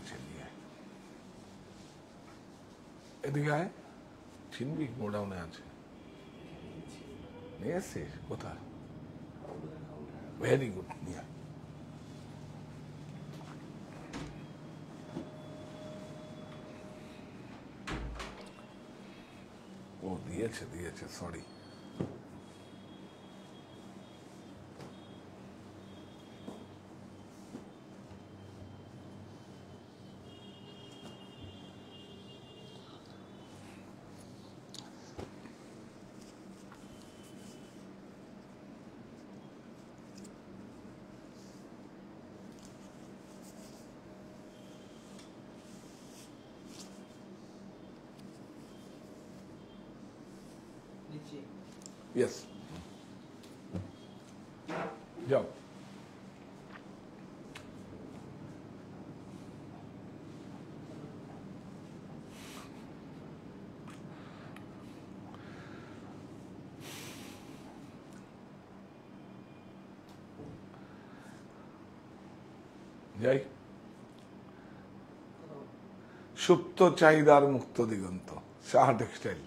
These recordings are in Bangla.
আছে নিয়ে এদিকে আয় চিনবি গোডাউনে আছে নিয়ে এসছিস কোথায় ভেরি গুড নিয়ে ও দিয়েছে সরি Yes. যাও যাই সুপ্ত চাহিদার মুক্ত দিগন্ত সাহা টেক্সটাইল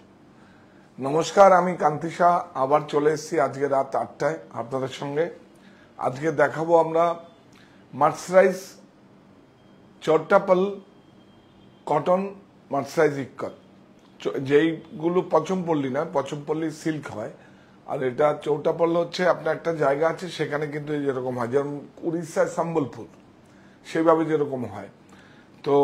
নমস্কার আমি কান্তি শাহ আবার চলে এসেছি আজকে রাত 8টায় আপনাদের সঙ্গে আজকে দেখাবো আমরা মার্সারাইজ চট্টাপল কটন মার্সারাইজ ইক্কত যেইগুলো পচমপল্লী না পচমপল্লী সিল্ক হয় আর এটা চৌটাপল হচ্ছে আপনার একটা জায়গা আছে সেখানে কিন্তু যেরকম হয় যেমন উড়িষ্যায় সম্বলপুর সেইভাবে যেরকম হয় তো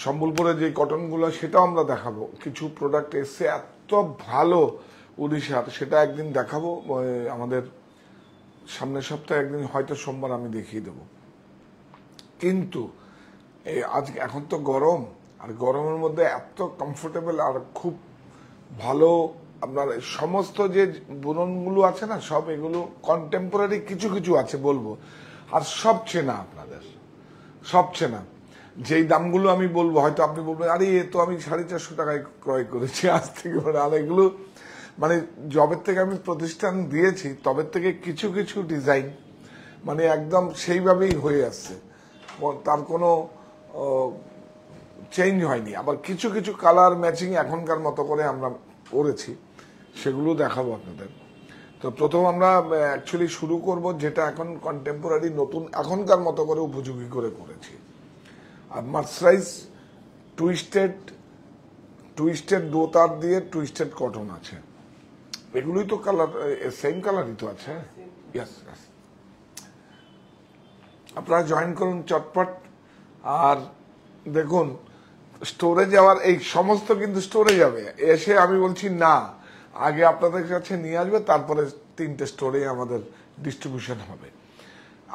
সম্বলপুরে যে কটনগুলো সেটাও আমরা দেখাবো কিছু প্রোডাক্ট এসছে এত ভালো উড়িষ্যার সেটা একদিন দেখাবো আমাদের সামনের সপ্তাহে একদিন হয়তো সোমবার আমি দেখিয়ে দেব কিন্তু আজকে এখন তো গরম আর গরমের মধ্যে এত কমফোর্টেবল আর খুব ভালো আপনার সমস্ত যে বুননগুলো আছে না সব এগুলো কন্টেম্পোরারি কিছু কিছু আছে বলবো আর সব চেনা আপনাদের সব চেনা যেই দামগুলো আমি বলবো হয়তো আপনি বলবেন আরে এ তো আমি 450 টাকায় ক্রয় করেছি আজ থেকে আর এগুলো মানে জবের থেকে আমি প্রতিষ্ঠান দিয়েছি তবে থেকে কিছু কিছু ডিজাইন মানে একদম সেইভাবেই হয়ে আসছে তার কোনো চেঞ্জ হয়নি আবার কিছু কিছু কালার ম্যাচিং এখনকার মতো করে আমরা করেছি সেগুলো দেখাবো আপনাদের তো প্রথম আমরা অ্যাকচুয়ালি শুরু করব যেটা এখন কন্টেম্পোরারি নতুন এখনকার মতো করে উপযোগী করে করেছি আর মার্সারাইজ টুইস্টেড দোতার দিয়ে টুইস্টেড কটন আছে এগুলোই তো কালার সেম কালারই তো আছে ইয়েস আপনারা জয়েন করুন চটপট আর দেখুন স্টোরে যাওয়ার এই সমস্ত কিন্তু স্টোরে যাবে এসে আমি বলছি না আগে আপনাদের কাছে নিয়ে আসবে তারপরে 3টে স্টোরে আমাদের ডিস্ট্রিবিউশন হবে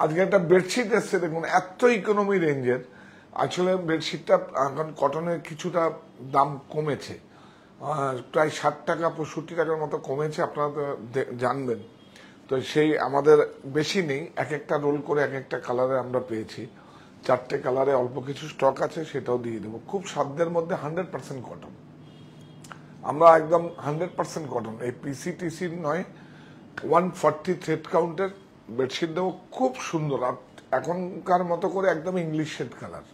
আজকে একটা বেডশিট এসছে দেখুন এত ইকোনমি রেঞ্জের আসলে বেডশিটটা এখন কটনের কিছুটা দাম কমেছে প্রায় 60 টাকা 65 টাকার মতো কমেছে আপনারা জানবেন তো সেই আমাদের বেশি নেই এক একটা রোল করে এক একটা কালারে আমরা পেয়েছি 4টে কালারে অল্প কিছু স্টক আছে সেটাও দিয়ে দেবো খুব সাধ্যের মধ্যে 100% কটন আমরা একদম 100% কটন এই পিসিটিসি নয় 140 থ্রেড কাউন্টের বেডশিট দেবো খুব সুন্দর আর এখনকার মতো করে একদম ইংলিশ শেড কালার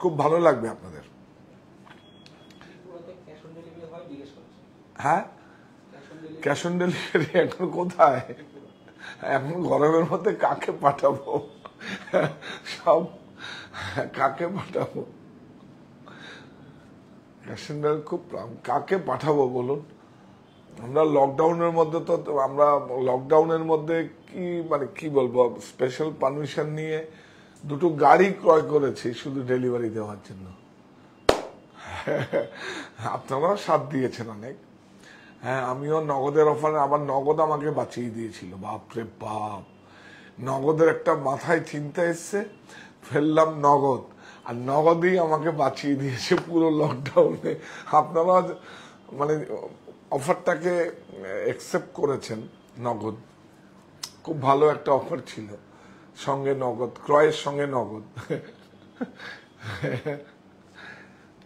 খুব ভালো লাগবে আপনাদের হ্যাঁ ক্যাশ অন ডেলিভারি এখন কোথায় এখন গরমের মধ্যে কাকে পাঠাবো সব কাকে পাঠাবো ক্যাশ অন ডেলিভারি খুব কাকে পাঠাবো বলুন আমরা লকডাউনের মধ্যে তো আমরা লকডাউনের মধ্যে কি মানে কি বলবো স্পেশাল পারমিশন নিয়ে 2টো গাড়ি ক্রয় করেছি শুধু ডেলিভারি দেওয়ার জন্য আপনারাও সাথ দিয়েছেন অনেক হ্যাঁ আমিও নগদের অফারে আবার নগদ আমাকে বাঁচিয়ে দিয়েছিল বাপরে বাপ নগদের একটা মাথায় চিন্তা এসছে ফেললাম নগদ আর নগদই আমাকে বাঁচিয়ে দিয়েছে পুরো লকডাউনে আপনারা মানে অফারটাকে অ্যাকসেপ্ট করেছেন নগদ খুব ভালো একটা অফার ছিল সঙ্গে নগদ ক্রয়ের সঙ্গে নগদ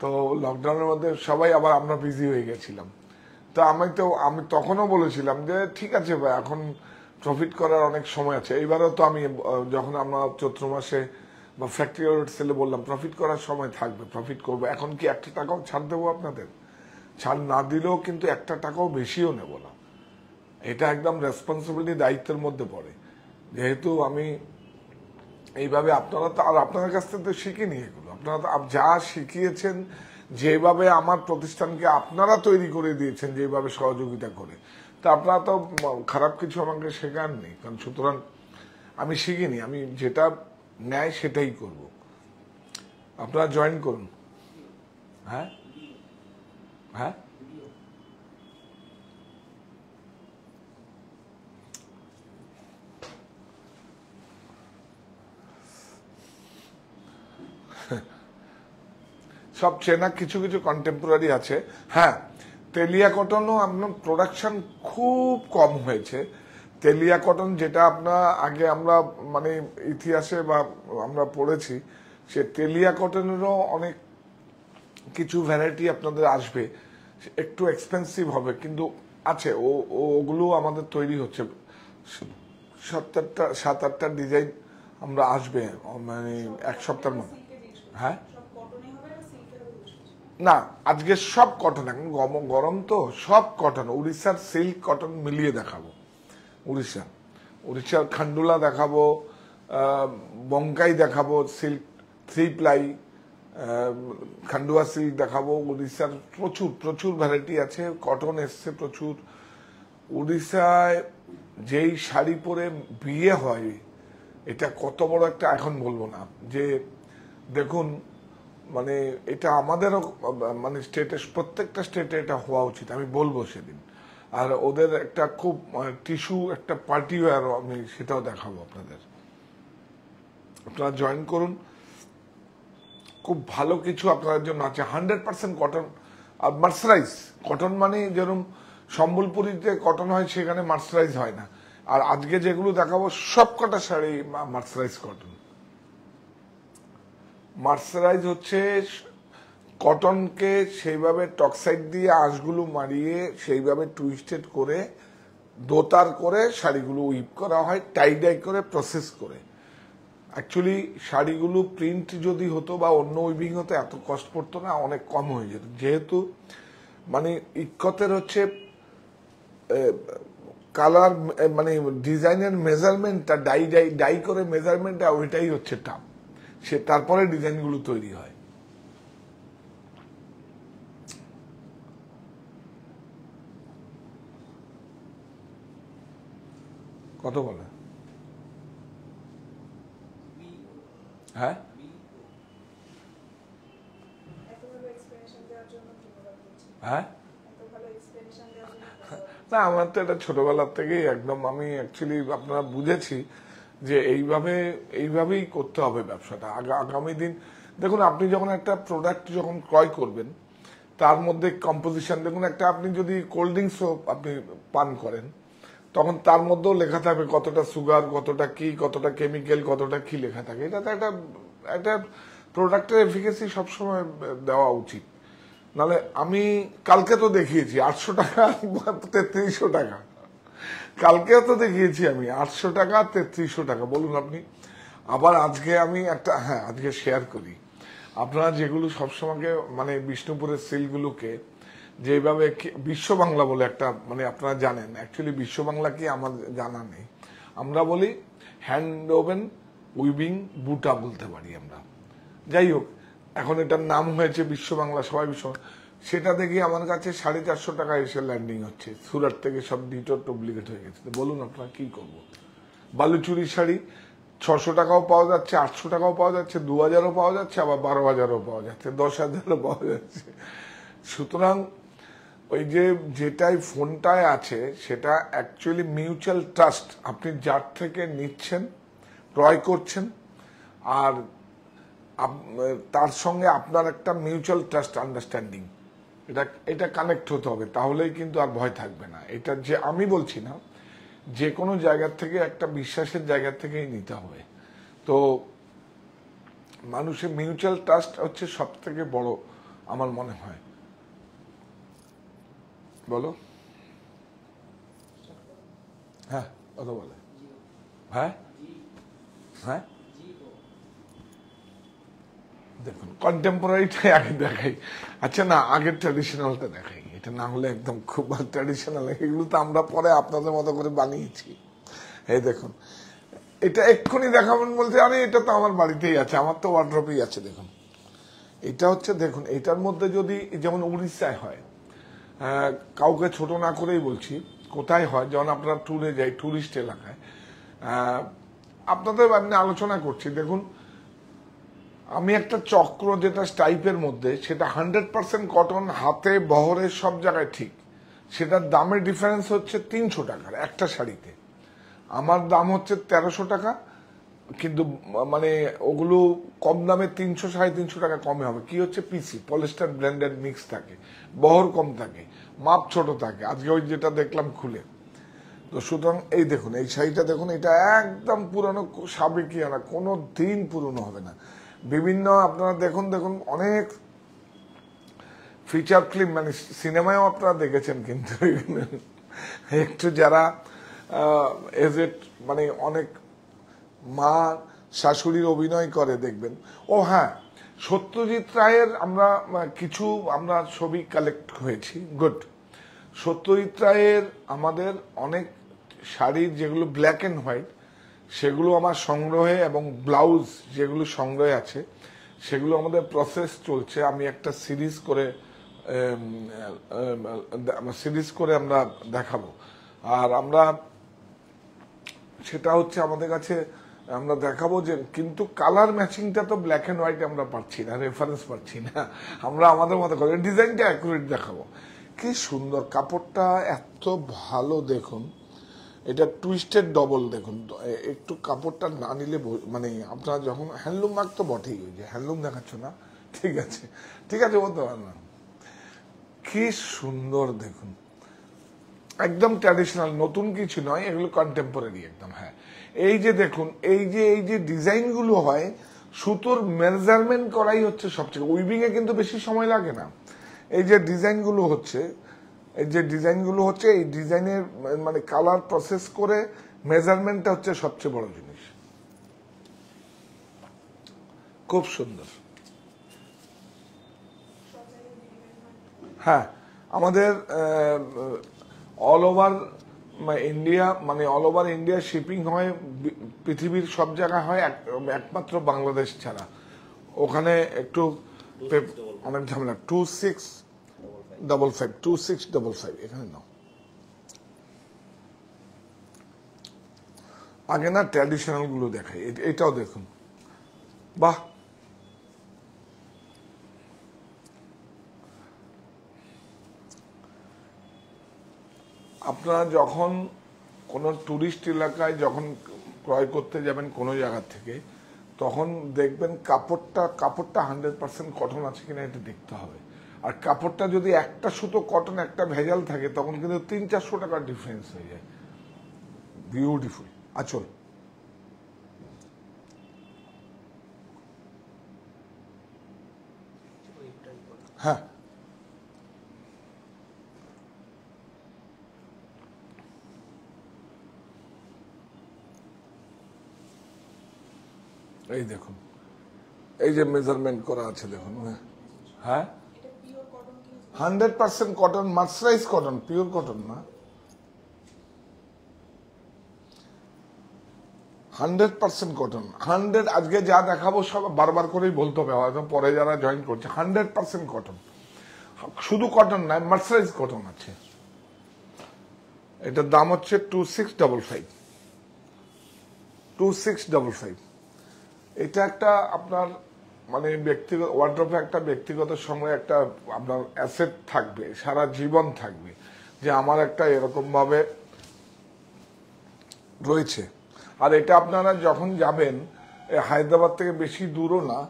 তো লকডাউনের মধ্যে সবাই আবার আমরা বিজি হয়ে গেছিলাম তো আমি তখনও বলেছিলাম যে ঠিক আছে ভাই এখন প্রফিট করার অনেক সময় আছে এইবারও তো আমি যখন আমরা চৈত্র মাসে বা ফ্যাক্টরি আউটলেট সেলে বললাম প্রফিট করার সময় থাকবে, প্রফিট করবো। এখন কি একটা টাকাও ছাড় দেবো আপনাদের? ছাড় না দিলেও কিন্তু একটা টাকাও বেশিও নেব না। এটা একদম রেসপন্সিবিলিটি, দায়িত্বের মধ্যে পড়ে। যেহেতু আমি এইভাবে, আপনারা তো আর আপনাদের কাছ থেকে তো শিখিনি এগুলো, আপনারা তো যা শিখিয়েছেন, যেভাবে আমার প্রতিষ্ঠানকে আপনারা তৈরি করে দিয়েছেন, যেভাবে সহযোগিতা করে, তা আপনারা তো খারাপ কিছু আমাকে শেখাননি। কারণ সুতরাং আমি শিখিনি, আমি যেটা ন্যায় সেটাই করব। আপনারা জয়েন করুন। হ্যাঁ হ্যাঁ, সব চেনা, কিছু কিছু কন্টেম্পোরারি আছে। হ্যাঁ, তেলিয়া কটনও আপনার প্রোডাকশন খুব কম হয়েছে। তেলিয়া কটন যেটা আপনার আগে আমরা মানে ইতিহাসে বা আমরা পড়েছি, সে তেলিয়া কটনেরও অনেক কিছু ভ্যারাইটি আপনাদের আসবে, একটু এক্সপেন্সিভ হবে, কিন্তু আছে। ওগুলো আমাদের তৈরি হচ্ছে। 7-8টা ডিজাইন আমরা আসবে মানে এক সপ্তাহের মধ্যে। হ্যাঁ না, আজকে সব কটন, এখন গরম তো সব কটন, উড়িষ্যার সিল্ক কটন মিলিয়ে দেখাবো। উড়িষ্যার খান্ডুলা দেখাবো, বঙ্কাই দেখাবো, সিল্ক 3 প্লাই, খান্ডুয়া সিল্ক দেখাবো। উড়িষ্যার প্রচুর প্রচুর ভ্যারাইটি আছে, কটন এসছে প্রচুর। উড়িষ্যায় যেই শাড়ি পরে বিয়ে হয়, এটা কত বড় একটা, এখন বলবো না, যে দেখুন মানে এটা আমাদেরও মানে স্টেটে, প্রত্যেকটা স্টেটে এটা হওয়া উচিত, আমি বলবো সেদিন। আর ওদের একটা খুব টিস্যু একটা পার্টি ওয়্যার, আমি সেটাও দেখাবো আপনাদের। আপনারা জয়েন করুন, খুব ভালো কিছু আপনাদের জন্য আছে। 100% কটন আর মার্সারাইজ কটন, মানে যেরকম সম্বলপুরীতে কটন হয় সেখানে মার্সারাইজ হয় না। আর আজকে যেগুলো দেখাবো সব কটা শাড়ি মার্সারাইজ কটন। মার্সারাইজ হচ্ছে কটনকে সেইভাবে টক্সাইড দিয়ে আঁশগুলো মারিয়ে সেইভাবে টুইস্টেড করে দোতার করে শাড়িগুলো উইপ করা হয়, টাই ডাই করে প্রসেস করে। অ্যাকচুয়ালি শাড়িগুলো প্রিন্ট যদি হতো বা অন্য উইভিং হতো এত কষ্ট পড়তো না, অনেক কম হয়ে যেত। যেহেতু মানে ইক্কতের হচ্ছে কালার মানে ডিজাইনের মেজারমেন্টটা ডাই করে মেজারমেন্টটা ওইটাই হচ্ছে টাপ, সে তারপরে ডিজাইনগুলো তৈরি হয়। কত বলে? হ্যাঁ, হ্যাঁ, না আমার তো এটা ছোটবেলার থেকেই একদম, আমি অ্যাকচুয়ালি আপনারা বুঝেছি যে এইভাবেই করতে হবে ব্যবসাটা। আগামী দিন দেখুন, আপনি যখন একটা প্রোডাক্ট যখন ক্রয় করবেন, তার মধ্যে কম্পোজিশন দেখুন, একটা আপনি যদি কোল্ড ড্রিঙ্কসও আপনি পান করেন, তখন তার মধ্যেও লেখা থাকবে কতটা সুগার, কতটা কি, কতটা কেমিক্যাল, কতটা কি লেখা থাকে। এটা তো একটা প্রোডাক্টের এফিকেসি সবসময় দেওয়া উচিত। নাহলে আমি কালকে তো দেখিয়েছি 800 টাকা 3300 টাকা, কালকেও তো দেখিয়েছি আমি 800 টাকা 3300 টাকা, বলুন আপনি। আবার আজকে আমি একটা, হ্যাঁ আজকে শেয়ার করি, আপনারা যেগুলো সবসময় মানে বিষ্ণুপুরের সিলগুলোকে যেভাবে বিশ্ব বাংলা বলে একটা, মানে আপনারা জানেন অ্যাকচুয়ালি বিশ্ব বাংলা কি আমার জানা নেই, আমরা বলি হ্যান্ড ওভেন উইভিং বুটা বলতে পারি আমরা। যাই হোক, এখন এটার নাম হয়েছে বিশ্ব বাংলা, সবাই বিশ্ব। সেটা দেখি আমার কাছে 450 টাকা এসে ল্যান্ডিং হচ্ছে, সুরাট থেকে সব ডিটোর ডুপ্লিকেট হয়ে গেছে। বলুন আপনারা কি করবো? বালুচুরি শাড়ি 600 টাকাও পাওয়া যাচ্ছে, 800 টাকাও পাওয়া যাচ্ছে, 2000ও পাওয়া যাচ্ছে, আবার 12,000ও পাওয়া যাচ্ছে, 10,000ও পাওয়া যাচ্ছে। সুতরাং ওই যেটাই ফোনটায় আছে সেটা অ্যাকচুয়ালি মিউচুয়াল ট্রাস্ট, আপনি যার থেকে নিচ্ছেন, ক্রয় করছেন, আর তার সঙ্গে আপনার একটা মিউচুয়াল ট্রাস্ট আন্ডারস্ট্যান্ডিং, এটা কানেক্ট হতে হবে, তাহলেই কিন্তু আর ভয় থাকবে না। এটা যে আমি বলছি না, যে কোনো জায়গা থেকে একটা বিশ্বাসের জায়গা থেকেই নিতে হবে। তো মানুষের মিউচুয়াল ট্রাস্ট হচ্ছে সব থেকে বড় আমার মনে হয়। বলো। হ্যাঁ, কত বলে? হ্যাঁ হ্যাঁ, দেখুন কন্টেম্পোরারিটাই আগে দেখাই, আচ্ছা না আগের ট্র্যাডিশনালটা দেখাই, এটা না হলে একদম খুব ট্র্যাডিশনাল, এগুলো তো আমরা পরে আপনাদের মতো করে বানিয়েছি। এই দেখুন এটা এক্ষুনি দেখাবেন বলছে, আরে এটা তো আমার বাড়িতেই আছে, আমার তো ওয়ার্ড্রপেই আছে। দেখুন এটা হচ্ছে, দেখুন এটার মধ্যে যদি যেমন উড়িষ্যায় হয়, কাউকে ছোট না করেই বলছি, কোথায় হয় যখন আপনারা ট্যুরে যাই ট্যুরিস্ট এলাকায়, আপনাদের আমি আলোচনা করছি। দেখুন আমি একটা চক্র যেটা স্টাইপের মধ্যে, সেটা 100% কটন, হাতে বহরে সব জায়গায় ঠিক, সেটার দামের ডিফারেন্স হচ্ছে 300 টাকার একটা শাড়িতে। আমার দাম হচ্ছে 1300 টাকা, কিন্তু মানে ওগুলো কম দামে 300 350 টাকা কমে হবে। কি হচ্ছে, পিসি পলিস্টার ব্র্যান্ডেড মিক্স থাকে, বহর কম থাকে, মাপ ছোট থাকে। আজকে ওই যেটা দেখলাম খুলে, তো সুতরাং এই দেখুন এই শাড়িটা দেখুন, এটা একদম পুরানো সাবেকিয়ানা, কোনো দিন পুরনো হবে না। বিভিন্ন আপনারা দেখুন দেখুন অনেক ফিচার ফিল্ম মানে সিনেমায়ও আপনারা দেখেছেন, কিন্তু একটু যারা এজেড মানে অনেক মা শাশুড়ির অভিনয় করে দেখবেন। ও হ্যাঁ, সত্যজিৎ রায়ের আমরা কিছু আমরা ছবি কালেক্ট হয়েছি, গুড। সত্যজিৎ রায়ের আমাদের অনেক শাড়ির যেগুলো ব্ল্যাক অ্যান্ড হোয়াইট, সেগুলো আমার সংগ্রহে, এবং ব্লাউজ যেগুলো সংগ্রহে আছে সেগুলো আমাদের প্রসেস চলছে। আমি একটা সিরিজ করে আমরা দেখাবো। আর আমরা সেটা হচ্ছে আমাদের কাছে আমরা দেখাবো যে, কিন্তু কালার ম্যাচিংটা তো ব্ল্যাক অ্যান্ড হোয়াইট আমরা পাচ্ছি না, রেফারেন্স পাচ্ছি না, আমরা আমাদের মতো করে ডিজাইনটা অ্যাকুরেট দেখাবো। কি সুন্দর কাপড়টা, এত ভালো। দেখুন এটা টুইস্টেড ডবল, দেখুন একটু কাপড়টা না নিলে মানে আপনারা যখন হ্যান্ডলুম মার্ক তো বটেই, ওই যে হ্যান্ডলুম দেখাচ্ছ না, ঠিক আছে ঠিক আছে বলতে পারেন না। কি সুন্দর দেখুন, একদম ট্র্যাডিশনাল, নতুন কিছু নয়, এগুলো কন্টেম্পোরারি একদম। হ্যাঁ এই যে দেখুন, এই যে ডিজাইনগুলো হয়, সুতোর মেজারমেন্ট করাই হচ্ছে সবচেয়ে, উইভিং এ কিন্তু বেশি সময় লাগে না। এই যে ডিজাইনগুলো হচ্ছে, এই ডিজাইনের মানে কালার প্রসেস করে মেজারমেন্টটা হচ্ছে সবচেয়ে বড় জিনিস। খুব সুন্দর। হ্যাঁ আমাদের অল ওভার ইন্ডিয়া, মানে অল ওভার ইন্ডিয়া শিপিং হয়, পৃথিবীর সব জায়গায় হয়, একমাত্র বাংলাদেশ ছাড়া। ওখানে একটু অনেক ঝামেলা। 2655 এখানে নাও। আগে না ট্র্যাডিশনাল গুলো দেখাই, এটাও দেখুন, বাহ। আপনারা যখন কোনো টুরিস্ট এলাকায় যখন ক্রয় করতে যাবেন কোনো জায়গা থেকে, তখন দেখবেন কাপড়টা 100% কটন আছে কিনা এটা দেখতে হবে। আর কাপড়টা যদি একটা সুতো কটন একটা ভেজাল থাকে, তখন কিন্তু 300-400 টাকার ডিফারেন্স হয়ে যায়। বিউটিফুল আঁচল, হ্যাঁ এই দেখুন, এই যে মেজারমেন্ট করা আছে দেখুন। হ্যাঁ 100% cotton, mercerise cotton, pure cotton না, 100% কটন। 100 আজকে যা দেখাবো সব বারবার করেই বলতে হবে, হয়তো পরে যারা জয়েন করছে। 100% কটন, শুধু কটন নয়, মার্সারাইজ কটন আছে। এটার দাম হচ্ছে 2655। এটা একটা আপনার মানে ব্যক্তিগত ওয়ার্ড্রপে একটা ব্যক্তিগত সময় একটা আপনার অ্যাসেট থাকবে, সারা জীবন থাকবে, যে আমার একটা এরকম ভাবে রয়েছে। আর এটা আপনারা যখন যাবেন, হায়দ্রাবাদ থেকে বেশি দূরও না,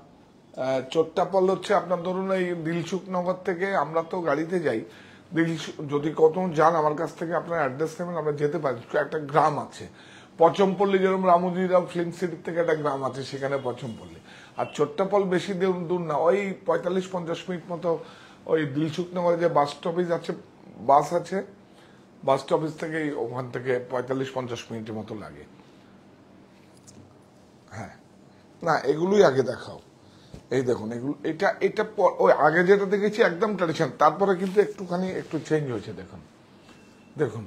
চোট্টাপল হচ্ছে আপনার ধরুন এই দিলসুখনগর থেকে, আমরা তো গাড়িতে যাই, যদি কত যান আমার কাছ থেকে আপনার অ্যাড্রেস নেবেন, আমরা যেতে পারি। একটা গ্রাম আছে পচমপল্লী, যেরকম রামুজিরাও ফিল্ম সিটির থেকে একটা গ্রাম আছে, সেখানে পচমপল্লী। আর চোট্টাপল বেশি দূর না, ওই 45-50 মিনিট মতো ওই দিলসুখনগরে যে বাস স্টপেজ আছে, বাস স্টপেজ থেকে ওখান থেকে 45-50 মিনিটের মতো লাগে। হ্যাঁ না এগুলোই আগে দেখাও, এই দেখুন এগুলো, এটা এটা ওই আগে যেটা দেখেছি একদম ট্র্যাডিশন, তারপরে কিন্তু একটুখানি একটু চেঞ্জ হয়েছে। দেখুন দেখুন,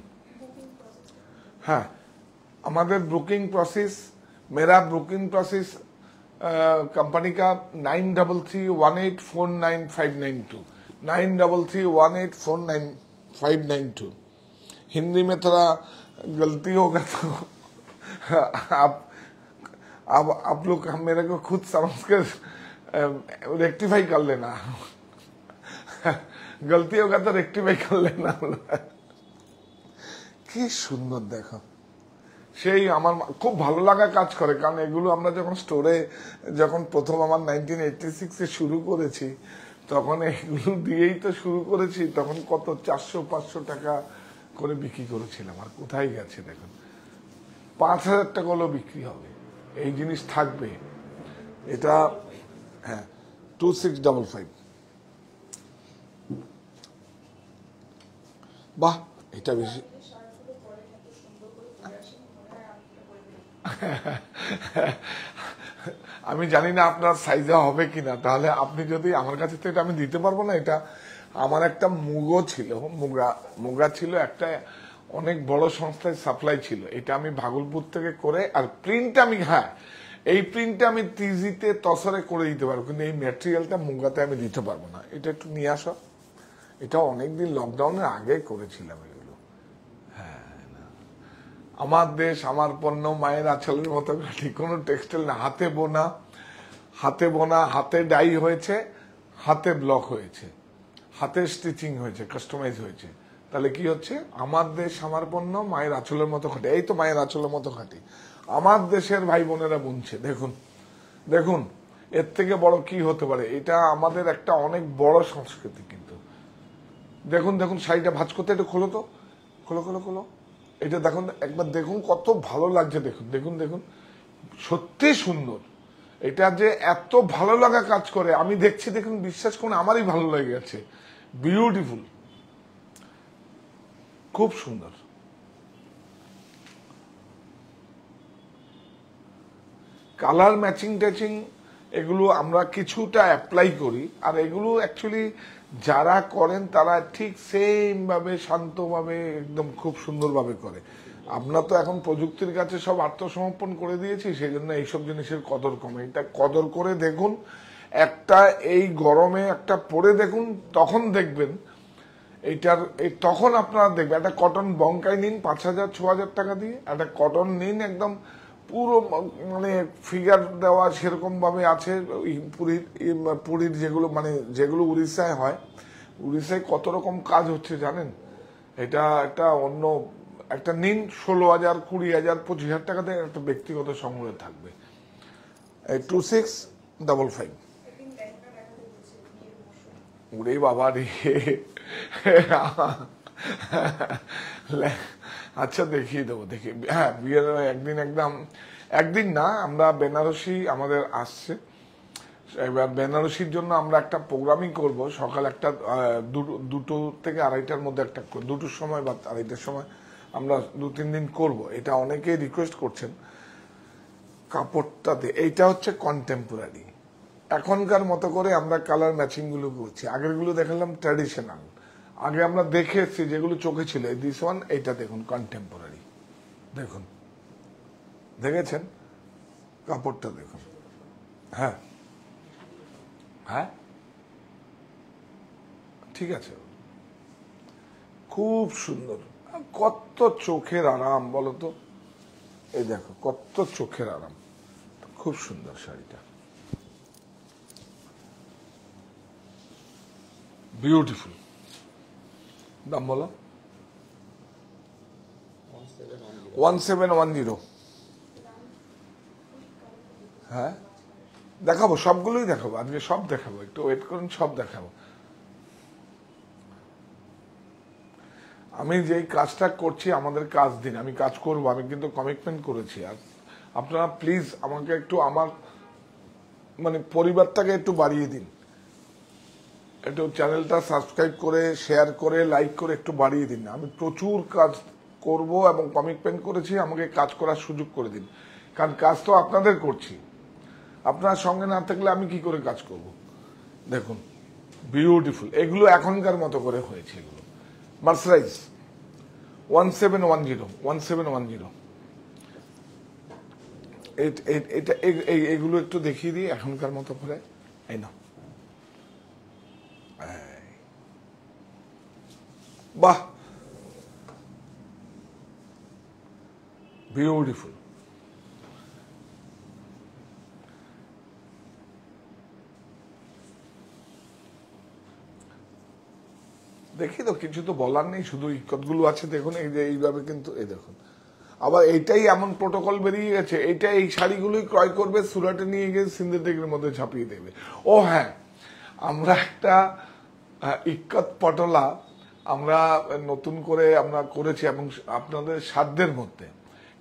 হ্যাঁ আমাদের बुकिंग प्रोसेस, मेरा बुकिंग प्रोसेस कंपनी का 9331849592, 9331849592। हिंदी में थोड़ा गलती होगा तो आप लोग मेरे को खुद समझ कर रेक्टिफाई कर लेना। गलती होगा तो रेक्टिफाई कर लेना। কি সুন্দর দেখো, সেই আমার খুব ভালো লাগা কাজ করে, কারণ এগুলো আমরা যখন স্টোরে যখন প্রথম আমার 1986-এ শুরু করেছি, তখন এগুলো দিয়েই তো শুরু করেছি। তখন কত 400-500 টাকা করে বিক্রি করেছিলাম, আর কোথায় গেছে দেখুন, 5000 টাকা হলেও বিক্রি হবে, এই জিনিস থাকবে। এটা হ্যাঁ 2655। বাহ, এটা বেশি আমি জানি না আপনার সাইজে হবে কিনা, তাহলে আপনি যদি আমার কাছে, তো এটা আমি দিতে পারবো না। এটা আমার একটা মুগো ছিল, মুগা ছিল একটা, অনেক বড় সংস্থায় সাপ্লাই ছিল। এটা আমি ভাগলপুর থেকে করে, আর প্রিন্ট আমি, হ্যাঁ এই প্রিন্টটা আমি তিজিতে তসরে করে দিতে পারবো, কিন্তু এই ম্যাটেরিয়ালটা মুগাতে আমি দিতে পারবো না। এটা একটু নিয়ে আসো, এটা অনেকদিন লকডাউনের আগে করেছিলাম এগুলো। হ্যাঁ, আমার দেশ আমার পণ্য, মায়ের আঁচলের মতো কাটি, কোনো টেক্সটাইল না, হাতে বোনা, হাতে বোনা, হাতে ডাই হয়েছে, হাতে ব্লক হয়েছে, হাতে স্টিচিং হয়েছে, কাস্টমাইজ হয়েছে। তাহলে কি হচ্ছে, আমার দেশ আমার পণ্য, মায়ের আঁচলের মতো খাটি। এই তো মায়ের আঁচলের মতো খাটি, আমার দেশের ভাই বোনেরা বুনছে। দেখুন দেখুন, এর থেকে বড় কি হতে পারে? এটা আমাদের একটা অনেক বড় সংস্কৃতি। কিন্তু দেখুন দেখুন, শাড়িটা ভাঁজ করতে, একটু খোলো তো, খোলো খোলো খোলো, এটা দেখুন একবার, দেখুন কত ভালো লাগছে। দেখুন দেখুন দেখুন, সত্যি সুন্দর। এটা যে এত ভালো লাগা কাজ করে আমি দেখছি, দেখুন বিশ্বাস করুন আমারই ভালো লেগে গেছে। বিউটিফুল, খুব সুন্দর। কালার ম্যাচিং ট্যাচিং এগুলো আমরা কিছুটা অ্যাপ্লাই করি, আর এগুলো অ্যাকচুয়ালি যারা করেন তারা ঠিক সেম ভাবে, শান্তভাবে, একদম খুব সুন্দরভাবে করে। আমরা তো এখন প্রযুক্তির কাছে সব আত্মসমর্পণ করে দিয়েছি, সেই জন্য এইসব জিনিসের কদর কমে। এটা কদর করে দেখুন, একটা এই গরমে একটা পরে দেখুন, তখন দেখবেন এইটার, তখন আপনারা দেখবেন। একটা কটন বঙ্কাই নিন 5000-6000 টাকা দিয়ে, একটা কটন নিন একদম পুরো মানে ফিগার দেওয়া সেরকম ভাবে আছে। পুরীর যেগুলো, মানে যেগুলো উড়িষ্যায় হয়, উড়িষ্যায় কত রকম কাজ হচ্ছে জানেন। এটা একটা অন্য একটা নিন, 16,000, 20,000, 25,000 টাকা দিয়ে একটা ব্যক্তিগত সংগ্রহ থাকবে। 2655। ওরে বাবা রে, আচ্ছা দেখিয়ে দেবো, দেখি। হ্যাঁ, বিয়ের একদিন না, আমরা বেনারসি আমাদের আসছে, এবার বেনারসির জন্য আমরা একটা প্রোগ্রামিং করব। সকাল একটা 2 থেকে 2:30টার মধ্যে, একটা 2টোর সময় বা 2:30টার সময় আমরা 2-3 দিন করব। এটা অনেকেই রিকোয়েস্ট করছেন। কাপড়টাতে এইটা হচ্ছে কন্টেম্পোরারি, এখনকার মতো করে আমরা কালার ম্যাচিং গুলো করছি। আগের গুলো দেখালাম ট্র্যাডিশনাল, আগে আমরা দেখে এসছি যেগুলো চোখে ছিল। দিস ওয়ান, এইটা দেখুন কন্টেম্পোরারি, দেখুন দেখেছেন কাপড়টা, দেখুন। হ্যাঁ হ্যাঁ, ঠিক আছে, খুব সুন্দর। কত চোখের আরাম বলতো, এই দেখো কত চোখের আরাম, খুব সুন্দর শাড়িটা, বিউটিফুল। দাম বলো? 1710। হ্যাঁ দেখাবো, সবগুলোই দেখাবো আজকে, সব দেখাবো, একটু ওয়েট করুন, সব দেখাবো। আমি যেই কাজটা করছি, আমাদের কাজ দিন, আমি কাজ করব, আমি কিন্তু কমিটমেন্ট করেছি। আর আপনারা প্লিজ আমাকে একটু, আমার মানে পরিবারটাকে একটু বাড়িয়ে দিন, একটু চ্যানেলটা সাবস্ক্রাইব করে, শেয়ার করে, লাইক করে একটু বাড়িয়ে দিন। আমি প্রচুর কাজ করব এবং কমিটমেন্ট করেছি, আমাকে কাজ করার সুযোগ করে দিন, কারণ কাজ তো আপনাদের করছি। আপনার সঙ্গে না থাকলে আমি কি করে কাজ করব? দেখুন বিউটিফুল, এগুলো এখনকার মতো করে হয়েছে। এগুলো মার্সারাইজ 1710 1710। এটা এগুলো একটু দেখিয়ে দিই এখনকার মতো করে। এই না, বাহ বিউটিফুল। দেখি তো, কিছু তো বলার নেই, শুধু ইক্কতগুলো আছে দেখুন। এই যে এইভাবে কিন্তু এই দেখুন, আবার এইটাই এমন প্রোটোকল বেরিয়ে গেছে, এইটা এই শাড়িগুলোই ক্রয় করবে, সুরাটে নিয়ে গিয়ে সিন্থেটিকের মধ্যে ছাপিয়ে দেবে। ও হ্যাঁ, আমরা একটা ইক্কত পটলা আমরা নতুন করে আমরা করেছি এবং আপনাদের সাধ্যের মধ্যে,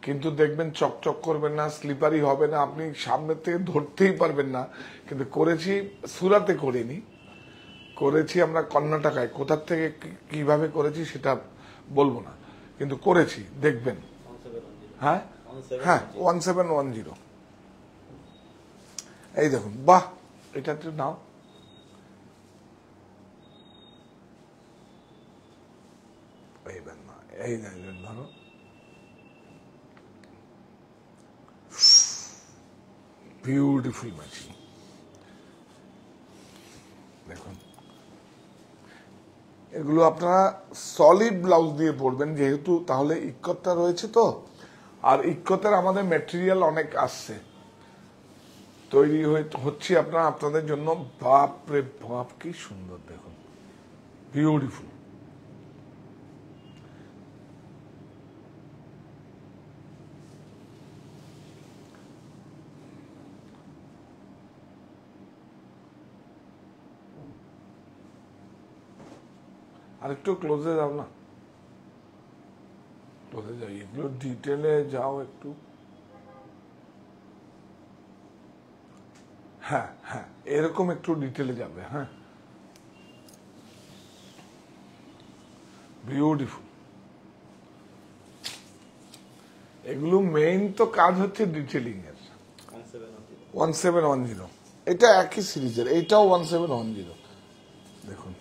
কিন্তু দেখবেন চকচক করবেন না, স্লিপারি হবে না, আপনি সামনে থেকে ধরতেই পারবেন না। কিন্তু করেছি, সুরাতে করিনি, করেছি আমরা কর্ণাটকায়। কোথার থেকে কিভাবে করেছি সেটা বলবো না, কিন্তু করেছি, দেখবেন। হ্যাঁ হ্যাঁ 1710। এই দেখুন, বাহ, এটা একটু নাও। এইবার না, এই ধরো, বিউটিফুল ম্যাচিং। দেখুন এগুলো আপনারা সলিড ব্লাউজ দিয়ে পরবেন, যেহেতু তাহলে ইক্কতটা রয়েছে তো। আর ইক্কতের আমাদের ম্যাটেরিয়াল অনেক আসছে, তৈরি হচ্ছে আপনাদের জন্য। বাপ রে বাপ, কি সুন্দর, দেখুন বিউটিফুল। আর একটু ক্লোজে যাও না, ক্লোজে যাও, এগুলো ডিটেলে যাও একটু। হ্যাঁ হ্যাঁ, এরকম একটু ডিটেলে যাবে। হ্যাঁ বিউটিফুল। এগুলো মেইন তো কাজ হচ্ছে ডিটেলিং এর। 1710, এটা একই সিরিজের, এইটাও 1710। দেখুন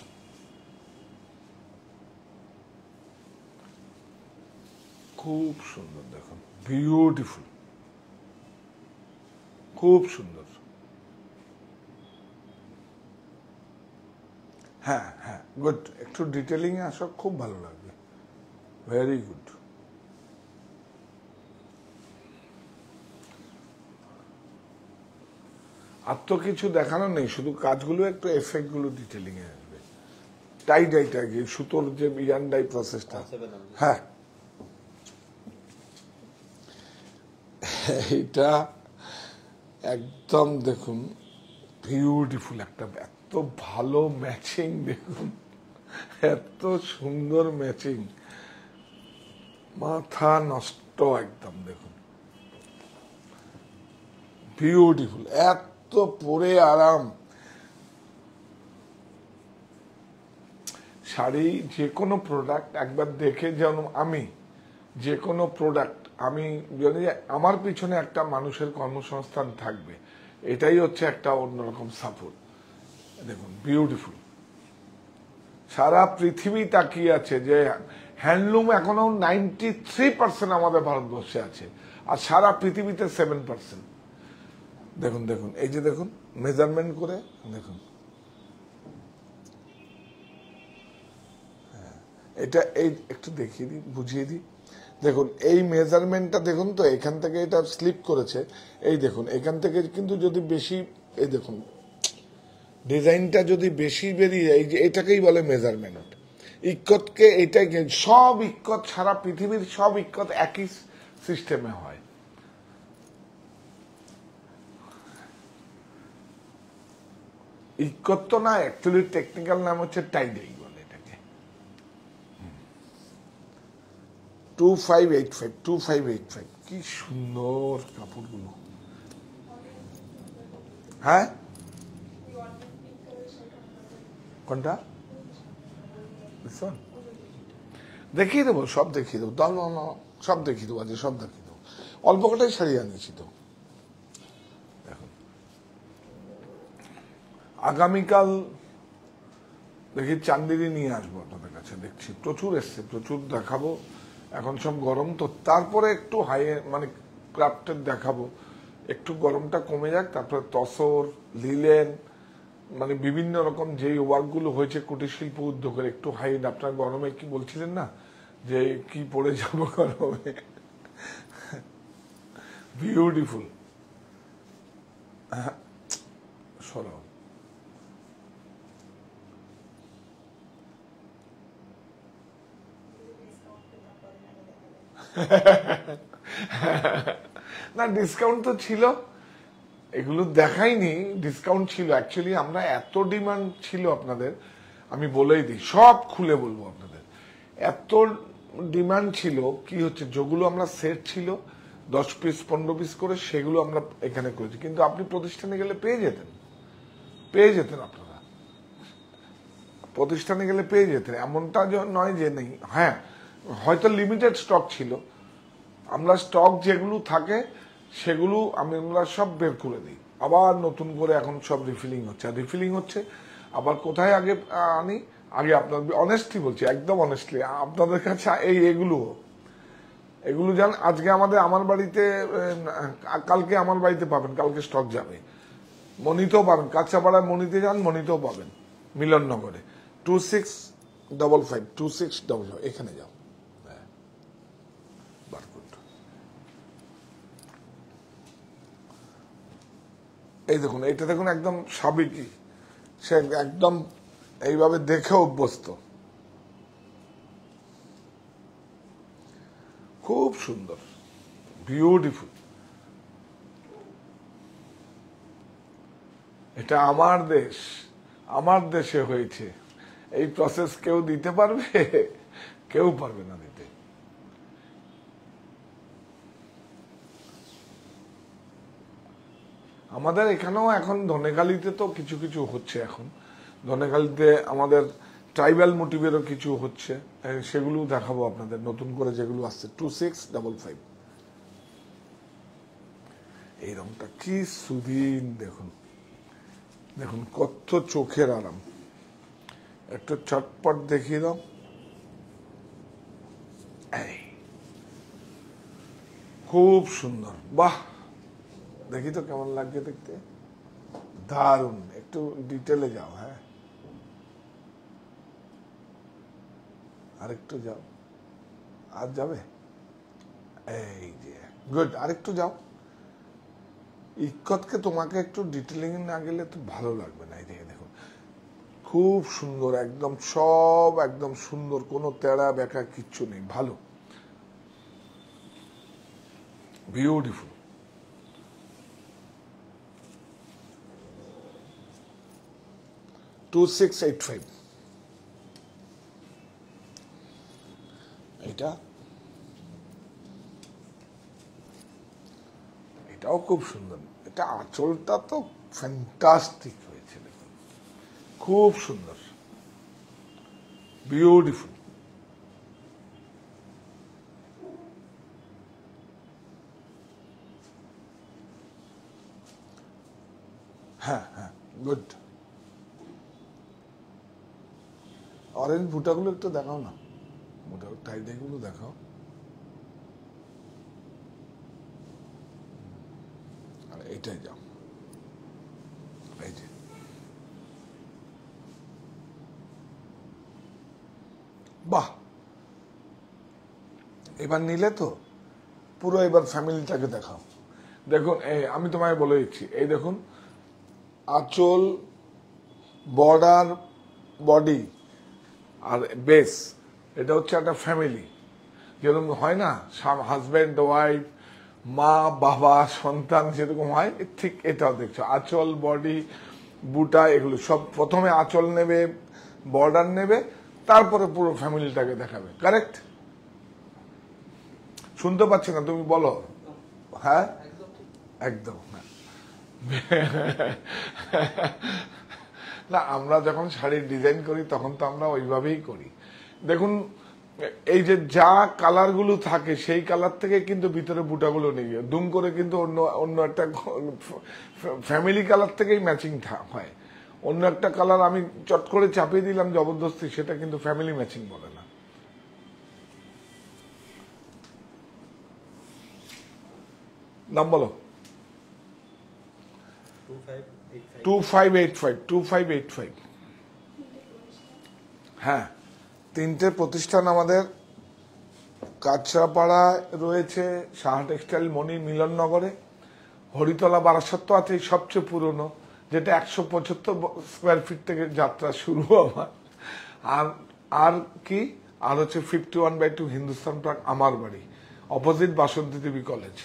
খুব সুন্দর, দেখুন বিউটিফুল, খুব সুন্দর। হ্যাঁ হ্যাঁ, গুড, একটু ডিটেলিং এ আসো, খুব ভালো লাগবে, ভেরি গুড। আর তো কিছু দেখানো নেই, শুধু কাজগুলো একটু এফেক্ট গুলো ডিটেলিং এ আসবে। টাই ডাই টাই সুতোর যে ইয়ান ডাই প্রসেসটা, হ্যাঁ এটা একদম দেখুন বিউটিফুল, একটা এত ভালো ম্যাচিং, দেখুন এত সুন্দর ম্যাচিং, মাথা নষ্ট একদম। দেখুন বিউটিফুল, এত পরে আরাম। শাড়ি যে কোনো প্রোডাক্ট একবার দেখে, যেমন আমি যে কোনো প্রোডাক্ট, আমি জানি যে আমার পিছনে একটা মানুষের কর্মসংস্থান থাকবে, এটাই হচ্ছে একটা অন্যরকম সাপোর্ট। দেখুন বিউটিফুল, সারা পৃথিবী তাকিয়ে আছে যে হ্যান্ডলুম এখনো 93% আমাদের ভারতবর্ষে আছে, আর সারা পৃথিবীতে 7%। দেখুন দেখুন, এই যে দেখুন মেজারমেন্ট করে দেখুন, এটা এই একটু দেখিয়ে দিই, বুঝিয়ে দিই। দেখুন এই মেজারমেন্টটা দেখুন তো, এখান থেকে এটা স্লিপ করেছে, এই দেখুন এখান থেকে কিন্তু যদি বেশি, এই দেখুন ডিজাইনটা যদি বেশি বেরিয়ে যায়, এই যে এটাকেই বলে মেজারমেন্ট। ইক্কতকে এটাই, সব ইক্কত, সারা পৃথিবীর সব ইক্কত একই সিস্টেমে হয়। ইক্কত তো না, অ্যাকচুয়ালি টেকনিক্যাল নাম হচ্ছে টাইডাই বলে এটাকে। 2585 কি সুন্দর কাপড়গুলো। হ্যাঁ কোনটা দেখিয়ে দেবো, সব দেখিয়ে দেবো, সব দেখিয়ে দেবো, আজকে সব দেখিয়ে দেবো। অল্প কটাই শাড়ি আনিয়েছি তো। দেখুন আগামীকাল দেখি চান্দিনী নিয়ে আসবো আপনাদের কাছে, দেখছি প্রচুর এসছে, প্রচুর দেখাবো। এখন সব গরম তো, তারপরে একটু হাই মানে ক্রাফটের দেখাবো, একটু গরমটা কমে যাক, তারপরে তসর, লিলেন, মানে বিভিন্ন রকম যে ওয়ার্কগুলো হয়েছে কুটির শিল্প উদ্যোগের একটু হাই। আপনার গরমে কি বলছিলেন না যে কি পড়ে যাব গরমে, বিউটিফুল। সরাও না, ডিসকাউন্ট তো ছিল, এগুলো দেখাইনি, ডিসকাউন্ট ছিল। অ্যাকচুয়ালি আমরা এত ডিমান্ড ছিল আপনাদের, আমি বলেই দিই, সব খুলে বলবো আপনাদের, এত ডিমান্ড ছিল কি হচ্ছে, যেগুলো আমরা সেট ছিল 10 পিস 15 পিস করে, সেগুলো আমরা এখানে করেছি। কিন্তু আপনি প্রতিষ্ঠানে গেলে পেয়ে যেতেন আপনারা, প্রতিষ্ঠানে গেলে পেয়ে যেতেন, এমনটা নয় যে নেই। হ্যাঁ, হয়তো লিমিটেড স্টক ছিল, আমরা স্টক যেগুলো থাকে সেগুলো আমরা সব বের করে দিই, আবার নতুন করে এখন সব রিফিলিং হচ্ছে। আর রিফিলিং হচ্ছে আবার কোথায় আগে আনি, আগে আপনার অনেস্টলি বলছি, একদম অনেস্টলি আপনাদের কাছে এগুলো যান। আজকে আমার বাড়িতে, কালকে আমার বাড়িতে পাবেন, কালকে স্টক যাবে, মনিতেও পাবেন, কাঁচাপাড়ায় মনিতে যান, মনিতেও পাবেন, মিলননগরে 2655 এখানে যাও। এই দেখুন, এটা দেখুন, একদম সাবেকি, সে একদম এইভাবে দেখে অভ্যস্ত, খুব সুন্দর, বিউটিফুল। এটা আমার দেশ, আমার দেশে হয়েছে, এই প্রসেস কেউ দিতে পারবে? কেউ পারবে না দিতে। আমাদের এখানেও এখন ধনেখালিতে তো কিছু কিছু হচ্ছে, এখন ধনেখালিতে আমাদের ট্রাইবাল মোটিভেরও কিছু হচ্ছে, সেগুলো দেখাবো আপনাদের নতুন করে যেগুলো আসছে। 2655 এই রংটা কি সুদিন, দেখুন দেখুন কত চোখের আরাম, একটু চটপট দেখিয়ে দাও। এই খুব সুন্দর, বাহ, দেখি তো কেমন লাগছে দেখতে, দারুণ। একটু ডিটেলে যাও, হ্যাঁ আরেকটু যাও, আর যাবে, এই যে গুড, আরেকটু যাও। ইক্কতকে তোমাকে একটু ডিটেলিং না গেলে তো ভালো লাগবে না। এই দিকে দেখুন, খুব সুন্দর, একদম সব একদম সুন্দর, কোনো তেড়া বেঁকা কিচ্ছু নেই, ভালো, বিউটিফুল। টু 2685 এটাও খুব সুন্দর। এটা আঁচলটা তো ফ্যান্টাস্টিক হয়েছে, দেখুন খুব সুন্দর, বিউটিফুল। হ্যাঁ হ্যাঁ, গুড। অরেঞ্জ বুটাগুলো একটু দেখাও না, বুটা টাইডাইগুলো দেখাও। আর এইটাই যাও, এই যে বাহ, এবার নিলে তো পুরো, এবার ফ্যামিলিটাকে দেখাও। দেখুন আমি তোমায় বলে দিচ্ছি, এই দেখুন আঁচল, বর্ডার, বডি আর বেস, এটা হচ্ছে একটা ফ্যামিলি, যেরকম হয় না হাজব্যান্ড ওয়াইফ, মা বাবা সন্তান যেরকম হয়, ঠিক এটাও দেখছো, আঁচল, বডি, বুটা, এগুলো সব প্রথমে আঁচল নেবে, বর্ডার নেবে, তারপরে পুরো ফ্যামিলিটাকে দেখাবে। কারেক্ট? শুনতে পাচ্ছি না, তুমি বলো। হ্যাঁ একদম। না, আমরা যখন শাড়ির ডিজাইন করি তখন তো আমরা ওইভাবেই করি। দেখুন এই যে যা কালার গুলো থাকে সেই কালার থেকে কিন্তু ভিতরে বুটাগুলো নিয়ে দুম করে কিন্তু অন্য অন্য একটা ফ্যামিলি কালার থেকেই ম্যাচিং হয়, অন্য একটা কালার আমি চট করে চাপিয়ে দিলাম জবরদস্তি, সেটা কিন্তু ফ্যামিলি ম্যাচিং বলে না। নাম বলো। 2585। হ্যাঁ, তিনটে প্রতিষ্ঠান আমাদের কাঁচরাপাড়ায় রয়েছে, সাহা টেক্সটাইল মণি মিলননগরে, হরিতলা বারাসাত তো আছে সবচেয়ে পুরনো, যেটা 175 স্কোয়ার ফিট থেকে যাত্রা শুরু আমার। আর কি আর হচ্ছে 51/2 হিন্দুস্তান পার্ক আমার বাড়ি, অপোজিট বাসন্তী দেবী কলেজ।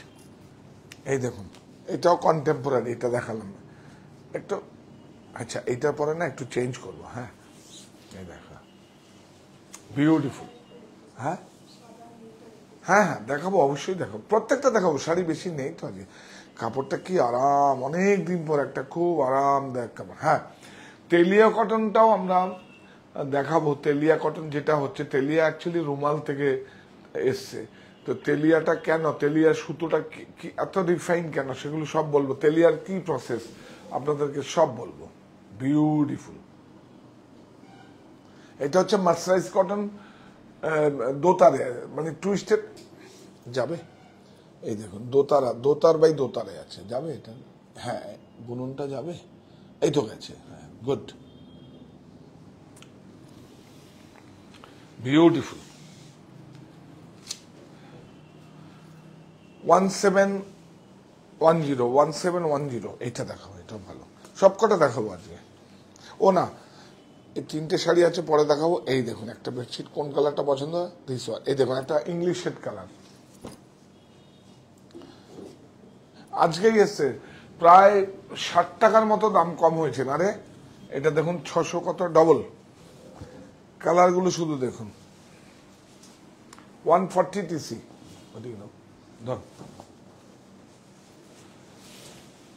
এই দেখুন, এটাও কন্টেম্পোরারি, এটা দেখালাম একটু। আচ্ছা, এইটার পরে না একটু চেঞ্জ করবো। হ্যাঁ, এই দেখা বিউটিফুল। হ্যাঁ হ্যাঁ হ্যাঁ, দেখাবো, অবশ্যই দেখাবো, প্রত্যেকটা দেখাবো। শাড়ি বেশি নেই তো আজকে। কাপড়টা কি আরাম, অনেক দিন পর একটা খুব আরামদায়ক কাপড়। হ্যাঁ, তেলিয়া কটনটাও আমরা দেখাবো। তেলিয়া কটন যেটা হচ্ছে, তেলিয়া অ্যাকচুয়ালি রুমাল থেকে এসছে। তো তেলিয়াটা কেন, তেলিয়ার সুতোটা কি এত রিফাইন কেন, সেগুলো সব বলবো। তেলিয়ার কি প্রসেস আপনাদেরকে সব বলবো। বিউটিফুল। এটা হচ্ছে মার্সারাইজ কটন, দোতারে, মানে টুইস্টেড যাবে। এই দেখুন, দোতার বাই দোতারে আছে, যাবে এটা। হ্যাঁ, বুননটা যাবে, এই তো গেছে। হ্যাঁ, গুড, বিউটিফুল। 1710 এইটা দেখাবো, এটাও ভালো। সবকটা দেখাবো আজকে। ও না, এই তিনটে শাড়ি আছে, পরে দেখাবো। এই দেখুন একটা বেডশিট, কোন কালারটা পছন্দ হয় দিস। এই দেখুন একটা ইংলিশ শেড কালার, আজকেই এসছে, প্রায় 60 টাকার মতো দাম কম হয়েছে না রে। এটা দেখুন 600 কত, ডবল কালার গুলো শুধু দেখুন। 140 TC। ধর,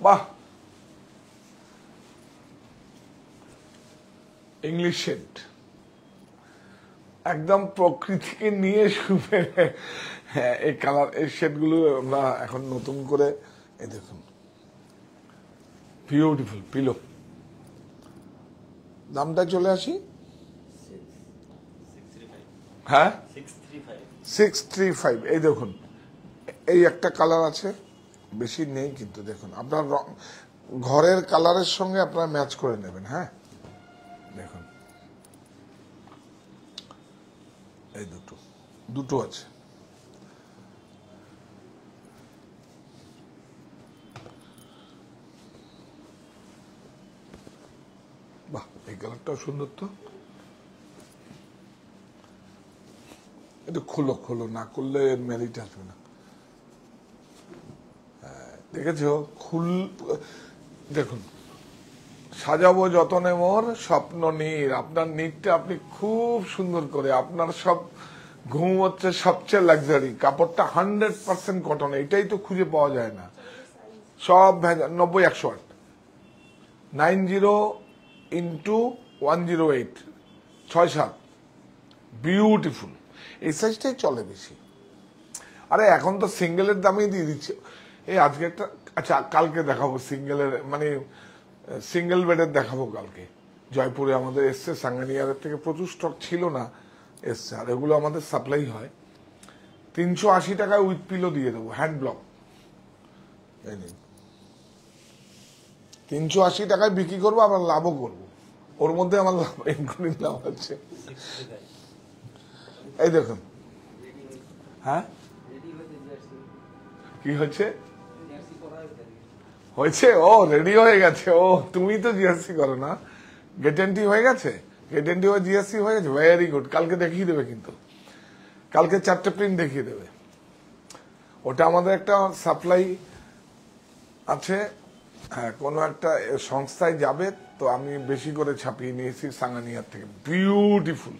বাহ, ইংলিশ শেড, একদম প্রকৃতিকে নিয়ে শুনে। হ্যাঁ, এই কালার, এই শেড গুলো আমরা এখন নতুন করে, এই দেখুন বিউটিফুল পিলো। দামটা চলে আসি, হ্যাঁ 635। এই দেখুন, এই একটা কালার আছে, বেশি নেই কিন্তু দেখুন, আপনার ঘরের কালারের সঙ্গে আপনারা ম্যাচ করে নেবেন। হ্যাঁ, দেখুন এই দুটো আছে। বাহ, এই কালারটাও সুন্দর তো। একটু খোলো, না করলে মেরিট আসবে না। দেখেছো, দেখুন, সাজাবো যতনে মোর স্বপ্ন নীর। আপনার নীরটা আপনি খুব সুন্দর করে, আপনার সব ঘুম হচ্ছে সবচেয়ে লাক্সারি। কাপড়টা 100% কটন, এটাই তো খুঁজে পাওয়া যায় না। সব 90-108, 90x108, 6-7, বিউটিফুল। এই সাইজটাই চলে বেশি। আরে এখন তো সিঙ্গেলের দামেই দিয়ে দিচ্ছে। এই আজকে একটা, আচ্ছা কালকে দেখাবো সিঙ্গেলের, মানে সিঙ্গেল বেডের দেখাবো কালকে। জয়পুরে আমাদের এসছে, সাঙ্গানিয়ারের থেকে প্রচুর স্টক ছিল না, এসছে। আর এগুলো আমাদের সাপ্লাই হয়। 380 টাকায় উইথ পিলো দিয়ে দেবো, হ্যান্ড ব্লক। 380 টাকায় বিক্রি করবো, আবার লাভও করবো। ওর মধ্যে আমার লাভ, ইনক্লুডিং লাভ আছে। এই দেখুন, হ্যাঁ কি হচ্ছে, হয়েছে, ও রেডি হয়ে গেছে। ও তুমি তো জিএসসি করো না, গেটেন্টি হয়ে গেছে, গেটেন্টি হয়ে জিএসসি হয়ে গেছে, ভেরি গুড। কালকে দেখিয়ে দেবে, কিন্তু কালকে 4টে প্রিন্ট দেখিয়ে দেবে। ওটা আমাদের একটা সাপ্লাই আছে, হ্যাঁ, কোনো একটা সংস্থায় যাবে তো, আমি বেশি করে ছাপিয়ে নিয়েছি সাঙ্গানিয়ার থেকে। বিউটিফুল,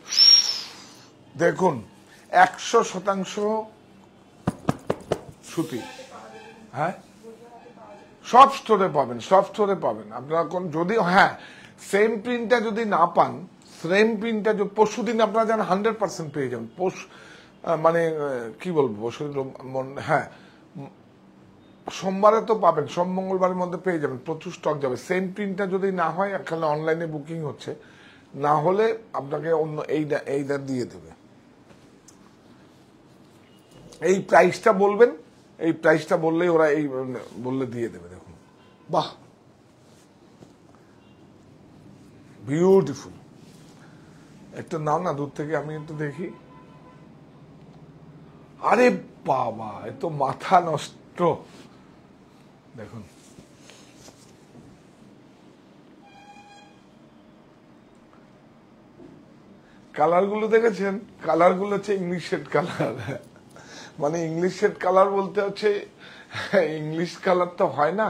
দেখুন 100% সুতি। হ্যাঁ, সব স্টোরে পাবেন, সব স্টোরে পাবেন। আপনারা যদি, হ্যাঁ, সেম প্রিন্টটা যদি না পান, সেম প্রিন্টটা পরশু দিন আপনারা যেন 100% পেয়ে যাবেন। মানে কি বলবো, হ্যাঁ সোমবারে তো পাবেন, সোম মঙ্গলবারের মধ্যে পেয়ে যাবেন, প্রচুর স্টক যাবে। সেম প্রিন্টটা যদি না হয়, এখানে অনলাইনে বুকিং হচ্ছে, না হলে আপনাকে অন্য এইটা দিয়ে দেবে। এই প্রাইসটা বলবেন, এই প্রাইসটা বললেই ওরা এই বললে দিয়ে দেবে। দেখুন, বাহ, বিউটিফুল। একটু নাও না দূর থেকে, আমি একটু দেখি। আরে বাবা, এ তো মাথা নষ্ট। দেখুন, কালারগুলো দেখেছেন? কালারগুলো হচ্ছে ইংলিশ শেড কালার। মানে ইংলিশ শেড কালার বলতে হচ্ছে, ইংলিশ কালার তো হয় না,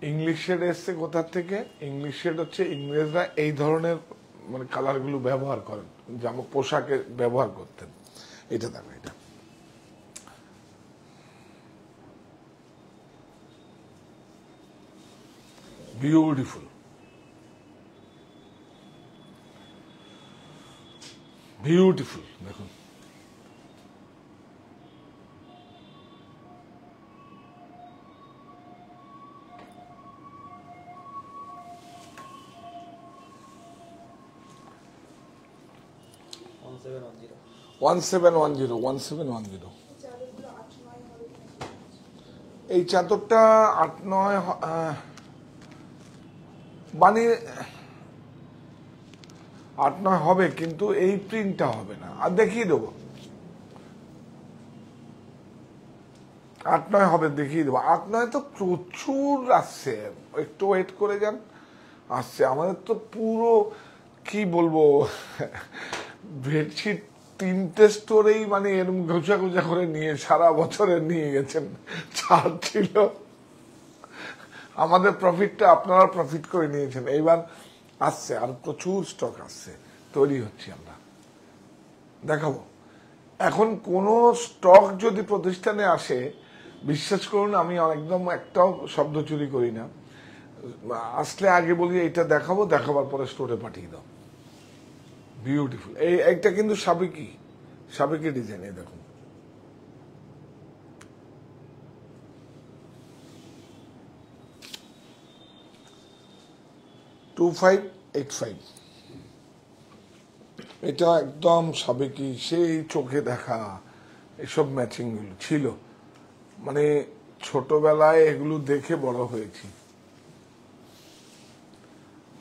ইংলিশ শেড এসছে কোথা থেকে? ইংলিশ শেড হচ্ছে ইংরেজরা এই ধরনের মানে কালারগুলো ব্যবহার করেন, জামা পোশাকে ব্যবহার করতেন। এটা দেখো, এটা বিউটিফুল, বিউটিফুল। দেখুন, ওয়ান সেভেন ওয়ান জিরো। এই চাদরটা 8-9 মানে 8-9 হবে, কিন্তু এই প্রিন্টটা হবে না। আর দেখিয়ে দেবো, 8-9 হবে, দেখিয়ে দেবো। 8-9 তো প্রচুর আসছে, একটু ওয়েট করে যান, আসছে। আমাদের তো পুরো কি বলবো, বেডশিট 3টে স্টোরেই মানে এরকম ঘোষা ঘোষা করে নিয়ে সারা বছরে নিয়ে গেছেন, ছাড় ছিল। আমাদের প্রফিটটা আপনারা প্রফিট করে নিয়েছেন। এইবার আসছে, আর প্রচুর স্টক আসছে, তৈরি হচ্ছে, আমরা দেখাবো। এখন কোন স্টক যদি প্রতিষ্ঠানে আসে, বিশ্বাস করুন আমি একদম একটাও শব্দ চুরি করি না। আসলে আগে বলি এটা দেখাবো, দেখাবার পরে স্টোরে পাঠিয়ে দাও। বিউটিফুল। এইটা কিন্তু সাবেকি ডিজাইন। এই দেখুন, $2585। এটা একদম সাবেকি, সেই চোখে দেখা এসব ম্যাচিং গুলো ছিল, মানে ছোটবেলায় এগুলো দেখে বড় হয়েছি।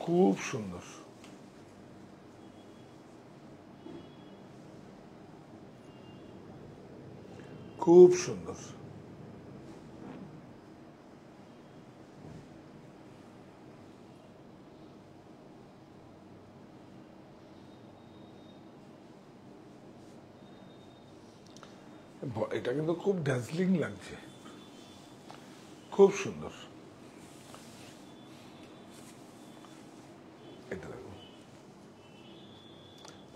খুব সুন্দর, খুব সুন্দর। এটা কিন্তু খুব ড্যাজলিং লাগছে, খুব সুন্দর। এটা দেখুন,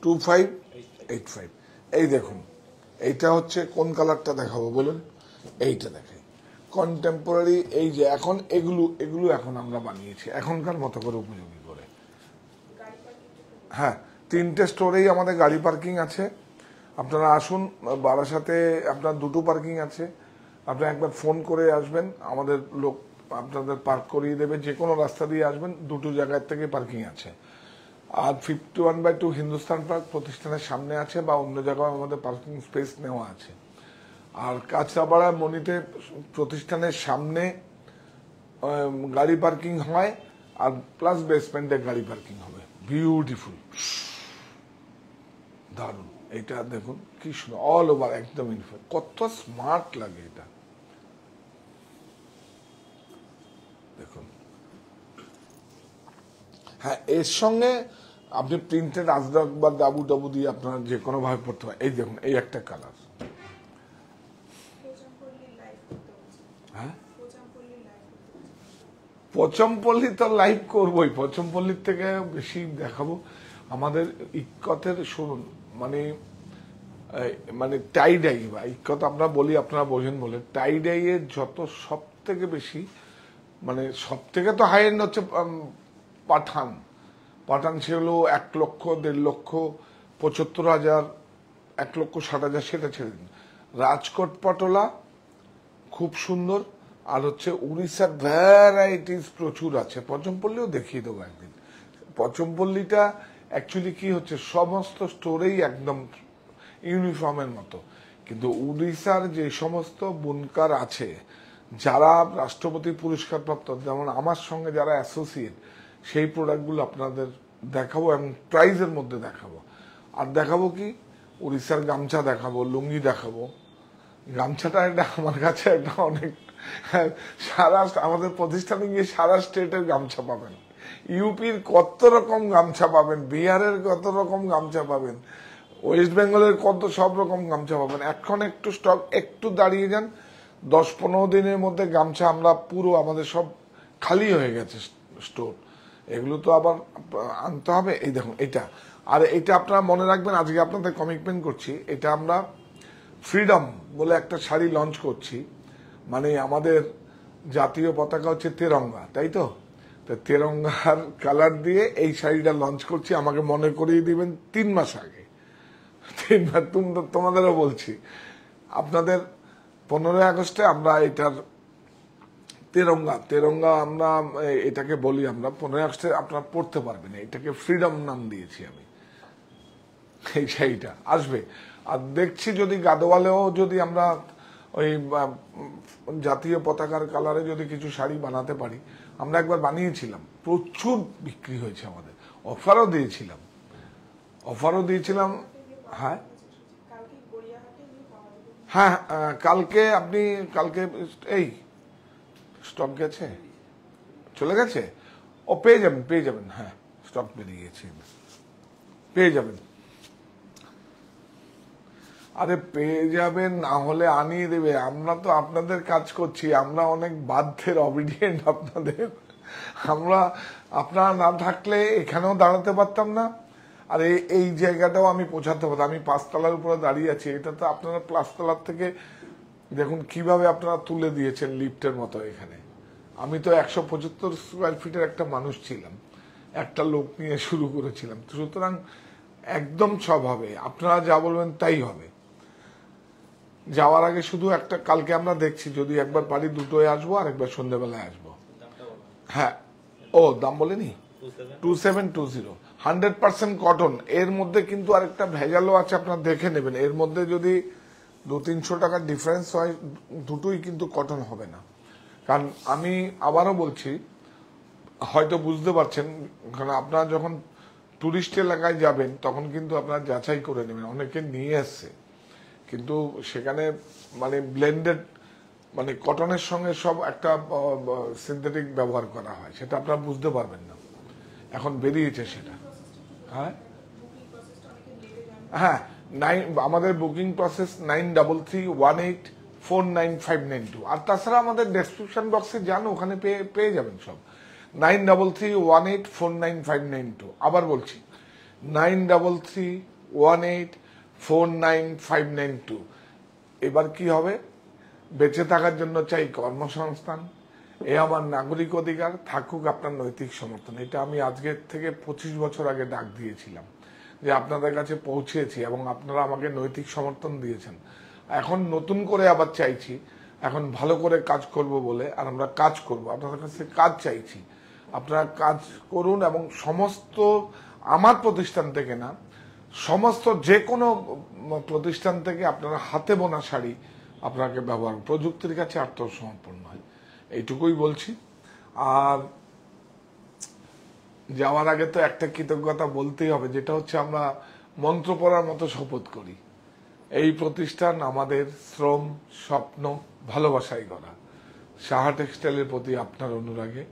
2585। এই দেখুন, এইটা হচ্ছে কোন কালারটা দেখাবো বলুন? এইটা দেখে কন্টেম্পোরারি। এই যে এখন এগুলো এখন আমরা বানিয়েছি এখনকার মতো করে, উপযোগী করে। হ্যাঁ, 3টে স্টোরেই আমাদের গাড়ি পার্কিং আছে। আপনারা আসুন, বারাসাতে আপনার 2টো পার্কিং আছে। আপনি একবার ফোন করে আসবেন, আমাদের লোক আপনাদের পার্ক করিয়ে দেবে। যে কোনো রাস্তা দিয়ে আসবেন, 2টো জায়গার থেকে পার্কিং আছে। আর 51/2 হিন্দুস্তান পার্ক প্রতিষ্ঠানের সামনে আছে, বা অন্য জায়গায় আমাদের পার্কিং স্পেস নেওয়া আছে। আর কাঁচরাপাড়া মনিতে প্রতিষ্ঠানের সামনে গাড়ি পার্কিং হয়, আর প্লাস বেসমেন্টে গাড়ি পার্কিং হবে। বিউটিফুল, দারুণ। এটা দেখুন কি সুন্দর, অল ওভার একদম ইনফ্যাক্ট, কত স্মার্ট লাগে এটা। দেখুন, হ্যাঁ, এর সঙ্গে আপনি প্রিন্টেড আজরাক বা ডাবু দিয়ে আপনারা যে কোনো ভাবে পড়তে পারেন। এই দেখুন, এই একটা কালার। হ্যাঁ, পচমপল্লী তো লাইভ করবোই, পচমপল্লির থেকে বেশি দেখাবো। আমাদের ইক্কতের শুনুন, মানে টাইডাই বা ইক্কত আমরা বলি, আপনারা বোঝেন বলে, টাইডাইয়ের যত সব থেকে বেশি, মানে সব থেকে তো হাই এন্ড হচ্ছে পাঠান ছিল 1 লক্ষ, 1.5 লক্ষ, 75,000, 1,60,000, সেটা ছেড়ে দিন। রাজকোট পটোলা খুব সুন্দর, আর হচ্ছে উড়িষ্যার ভ্যারাইটিস প্রচুর আছে। পচমপল্লিও দেখিয়ে দেবো একদিন। পচমপল্লিটা অ্যাকচুয়ালি কি হচ্ছে, সমস্ত স্টোরেই একদম ইউনিফর্মের মতো, কিন্তু উড়িষ্যার যে সমস্ত বুনকার আছে যারা রাষ্ট্রপতি পুরস্কার প্রাপ্ত, যেমন আমার সঙ্গে যারা অ্যাসোসিয়েট, সেই প্রোডাক্টগুলো আপনাদের দেখাবো এবং প্রাইজের মধ্যে দেখাবো। আর দেখাবো কি, উড়িষ্যার গামছা দেখাবো, লুঙ্গি দেখাবো। গামছাটা একটা আমার কাছে একটা অনেক, সারা আমাদের প্রতিষ্ঠানে গিয়ে সারা স্টেটের গামছা পাবেন, ইউপির কত রকম গামছা পাবেন, বিহারের কত রকম গামছা পাবেন, ওয়েস্ট বেঙ্গলের কত সব রকম গামছা পাবেন। এখন একটু স্টক একটু দাঁড়িয়ে যান, 10-15 দিনের মধ্যে গামছা আমরা পুরো আমাদের সব খালি হয়ে গেছে স্টোর। এগুলো তো আবার আনতে হবে। এই দেখুন এটা, আর এটা আপনারা মনে রাখবেন, আজকে আপনাদের কমিটমেন্ট করছি, এটা আমরা ফ্রিডম বলে একটা শাড়ি লঞ্চ করছি। মানে আমাদের জাতীয় পতাকা হচ্ছে তেরঙ্গা, তাই তো? তেরঙ্গার কালার দিয়ে এই শাড়িটা লঞ্চ করছি। আমাকে মনে করিয়ে দিবেন 3 মাস আগে, 3 মাস। তোমাদেরও বলছি, আপনাদের 15 আগস্টে আমরা এটার তেরঙ্গা আমরা এটাকে বলি, আমরা 15 আগস্টে আপনারা পড়তে পারবেন, এটাকে ফ্রিডম নাম দিয়েছি আমি। এই শাড়িটা আসবে। আর দেখছি যদি গাদোয়ালেও যদি আমরা ওই জাতীয় পতাকার কালারে যদি কিছু শাড়ি বানাতে পারি। আমরা একবার বানিয়েছিলাম, প্রচুর বিক্রি হয়েছে আমাদের। অফারও দিয়েছিলাম। হ্যাঁ হ্যাঁ, কালকে এই স্টক গেছে, চলে গেছে। ও পেয়ে যাবেন। হ্যাঁ, স্টক বেরিয়ে গেছে, পেয়ে যাবেন। আরে পেয়ে যাবেন, না হলে আনিয়ে দেবে। আমরা তো আপনাদের কাজ করছি, আমরা অনেক বাধ্যের অবিডিয়েন্ট আপনাদের। আপনারা না থাকলে এখানেও দাঁড়াতে পারতাম না, আর এই জায়গাটাও আমি পৌঁছাতে পারতাম। আমি 5 তলার উপরে দাঁড়িয়ে আছি, এটা তো আপনারা 5 তলার থেকে দেখুন কিভাবে আপনারা তুলে দিয়েছেন লিফটের মতো এখানে। আমি তো 175 স্কোয়ার ফিটের একটা মানুষ ছিলাম, একটা লোক নিয়ে শুরু করেছিলাম। সুতরাং একদম সব হবে, আপনারা যা বলবেন তাই হবে। যাওয়ার আগে শুধু একটা, কালকে আমরা দেখছি যদি একবার পারি 2টোয় আসবো, আর একবার সন্ধ্যাবেলায় আসবো। হ্যাঁ, দাম বলেনি, 2720, 100% কটন। এর মধ্যে কিন্তু আরেকটা ভেজালও আছে, আপনারা দেখে নেবেন। এর মধ্যে যদি 200-300 টাকার ডিফারেন্স হয়, দুটোই কিন্তু কটন হবে না। কারণ আমি আবারও বলছি, হয়তো বুঝতে পারছেন, কারণ আপনারা যখন টুরিস্ট এলাকায় যাবেন তখন কিন্তু আপনারা যাচাই করে নেবেন। অনেকে নিয়ে আসছে, কিন্তু সেখানে মানে ব্লেন্ডেড, মানে কটনের সঙ্গে সব একটা সিনথেটিক ব্যবহার করা হয়, সেটা আপনারা বুঝতে পারবেন না। এখন বেরিয়েছে সেটা। হ্যাঁ, আমাদের বুকিং প্রসেস 9331849592। আর তাছাড়া আমাদের ডেসক্রিপশন বক্সে যান, ওখানে পেয়ে যাবেন সব। 9331849592। আবার বলছি, 9331849592। এবার কি হবে, বেঁচে থাকার জন্য চাই কর্মসংস্থান, এ আমার নাগরিক অধিকার, থাকুক আপনার নৈতিক সমর্থন। এটা আমি আজকের থেকে 25 বছর আগে ডাক দিয়েছিলাম, যে আপনাদের কাছে পৌঁছেছি এবং আপনারা আমাকে নৈতিক সমর্থন দিয়েছেন। এখন নতুন করে আবার চাইছি, এখন ভালো করে কাজ করব বলে, আর আমরা কাজ করব, আপনাদের কাছে কাজ চাইছি। আপনারা কাজ করুন, এবং সমস্ত আমার প্রতিষ্ঠান থেকে না, সমস্ত যে কোনো প্রতিষ্ঠান থেকে আপনারা হাতে বোনা শাড়ি আপনাকে ব্যবহার, প্রযুক্তির কাছে আত্মসমর্পণ নয়, এইটুকুই বলছি। আর যাওয়ার আগে তো একটা কৃতজ্ঞতা বলতেই হবে, যেটা হচ্ছে আমরা মন্ত্র পড়ার মতো শপথ করি, এই প্রতিষ্ঠান আমাদের শ্রম, স্বপ্ন, ভালোবাসায় গড়া। সাহা টেক্সটাইলের প্রতি আপনার অনুরাগে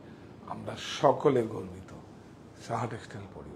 আমরা সকলে গর্বিত। সাহা টেক্সটাইল পরি।